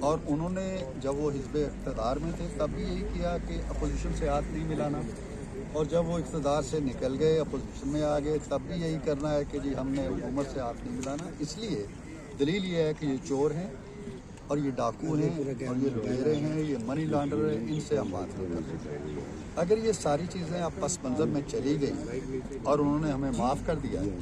اور انہوں نے جب وہ حزب اقتدار میں تھے تب بھی یہی کیا کہ اپوزیشن سے ہاتھ نہیں ملانا، اور جب وہ اقتدار سے نکل گئے اپوزیشن میں آ گئے تب بھی یہی کرنا ہے کہ جی ہم نے حکومت سے ہاتھ نہیں ملانا۔ اس لیے دلیل یہ ہے کہ یہ چور ہیں اور یہ ڈاکو ہیں اور یہ لٹیرے ہیں، یہ منی لانڈر ہیں، ان سے ہم بات نہیں کرتے۔ اگر یہ ساری چیزیں اب پس منظر میں چلی گئی اور انہوں نے ہمیں معاف کر دیا ہے،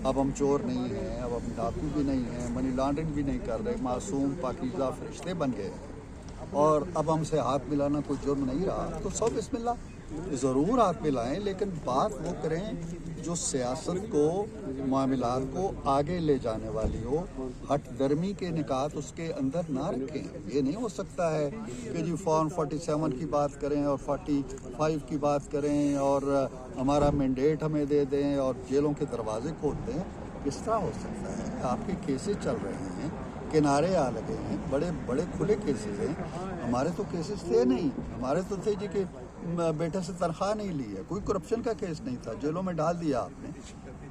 اب ہم چور نہیں ہیں، اب ہم ڈاکو بھی نہیں ہیں، منی لانڈرنگ بھی نہیں کر رہے، معصوم پاکیزہ فرشتے بن گئے اور اب ہم سے ہاتھ ملانا کوئی جرم نہیں رہا، تو سو بسم اللہ ضرور ہاتھ ملائیں، لیکن بات وہ کریں جو سیاست کو، معاملات کو آگے لے جانے والی ہو، ہٹ درمی کے نکات اس کے اندر نہ رکھیں۔ یہ نہیں ہو سکتا ہے کہ جی فارم 47 کی بات کریں اور 45 کی بات کریں اور ہمارا مینڈیٹ ہمیں دے دیں اور جیلوں کے دروازے کھول دیں۔ کس طرح ہو سکتا ہے؟ آپ کے کیسز چل رہے ہیں، کنارے آ لگے ہیں، بڑے بڑے کھلے کیسز ہیں۔ ہمارے تو کیسز تھے نہیں، ہمارے تو تھے جی کہ بیٹے سے تنخواہ نہیں لی ہے، کوئی کرپشن کا کیس نہیں تھا، جیلوں میں ڈال دیا آپ نے۔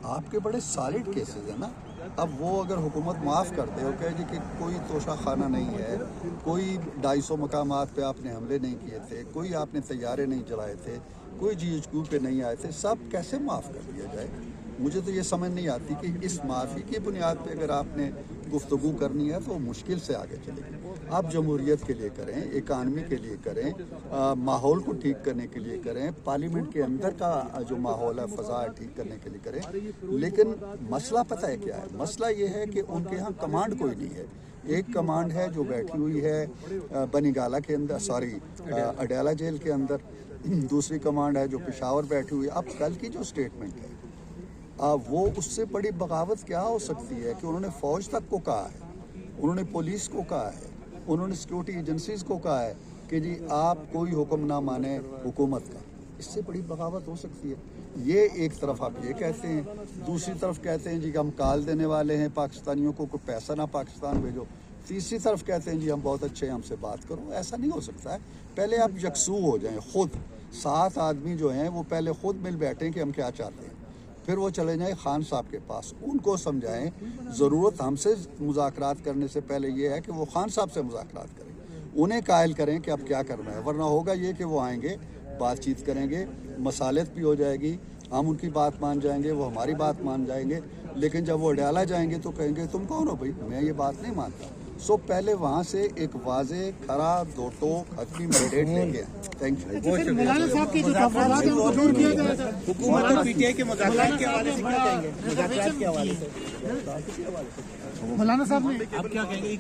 آپ کے بڑے سالڈ کیسز ہیں نا۔ اب وہ اگر حکومت معاف کر دے اور کہے جی کہ کوئی توشہ خانہ نہیں ہے، کوئی 250 مقامات پہ آپ نے حملے نہیں کیے تھے، کوئی آپ نے طیارے نہیں چلائے تھے، کوئی GHQ پہ نہیں آئے تھے، سب کیسے معاف کر دیا جائے؟ مجھے تو یہ سمجھ نہیں آتی کہ اس معافی کی بنیاد پہ اگر آپ نے گفتگو کرنی ہے تو مشکل سے آگے چلے گی۔ آپ جمہوریت کے لیے کریں، اکانومی کے لیے کریں، ماحول کو ٹھیک کرنے کے لیے کریں، پارلیمنٹ کے اندر کا جو ماحول ہے فضا ہے ٹھیک کرنے کے لیے کریں، لیکن مسئلہ پتہ ہے کیا ہے؟ مسئلہ یہ ہے کہ ان کے ہاں کمانڈ کوئی نہیں ہے۔ ایک کمانڈ ہے جو بیٹھی ہوئی ہے بنی گالہ کے اندر، اڈیالہ جیل کے اندر، دوسری کمانڈ ہے جو پشاور بیٹھی ہوئی ہے۔ اب کل کی جو سٹیٹمنٹ ہے وہ اس سے بڑی بغاوت کیا ہو سکتی ہے کہ انہوں نے فوج تک کو کہا ہے، انہوں نے پولیس کو کہا ہے، انہوں نے سیکورٹی ایجنسیز کو کہا ہے کہ جی آپ کوئی حکم نہ مانیں حکومت کا۔ اس سے بڑی بغاوت ہو سکتی ہے؟ یہ ایک طرف آپ یہ کہتے ہیں، دوسری طرف کہتے ہیں جی کہ ہم کال دینے والے ہیں پاکستانیوں کو، کوئی پیسہ نہ پاکستان بھیجو، تیسری طرف کہتے ہیں جی ہم بہت اچھے ہیں، ہم سے بات کرو۔ ایسا نہیں ہو سکتا ہے۔ پہلے آپ یکسو ہو جائیں، خود 7 آدمی جو ہیں وہ پہلے خود مل بیٹھیں کہ ہم کیا چاہتے ہیں، پھر وہ چلے جائیں خان صاحب کے پاس، ان کو سمجھائیں ضرورت ہم سے مذاکرات کرنے سے پہلے یہ ہے کہ وہ خان صاحب سے مذاکرات کریں، انہیں قائل کریں کہ اب کیا کرنا ہے، ورنہ ہوگا یہ کہ وہ آئیں گے، بات چیت کریں گے، مصالحت بھی ہو جائے گی، ہم ان کی بات مان جائیں گے، وہ ہماری بات مان جائیں گے، لیکن جب وہ اڈیالہ جائیں گے تو کہیں گے تم کون ہو بھائی، میں یہ بات نہیں مانتا۔ سو پہلے وہاں سے ایک واضح کھڑا دو ٹوک حتمی مینڈیٹ لے کے تھینک یو۔ مولانا صاحب کے جو تحفظات ہیں ان کو دور کیا جائے گا۔ حکومت اور PTI کے مذاکرات کے حوالے سے کیا کہیں گے؟ مذاکرات کے حوالے سے مولانا صاحب نے آپ کیا کہیں گے؟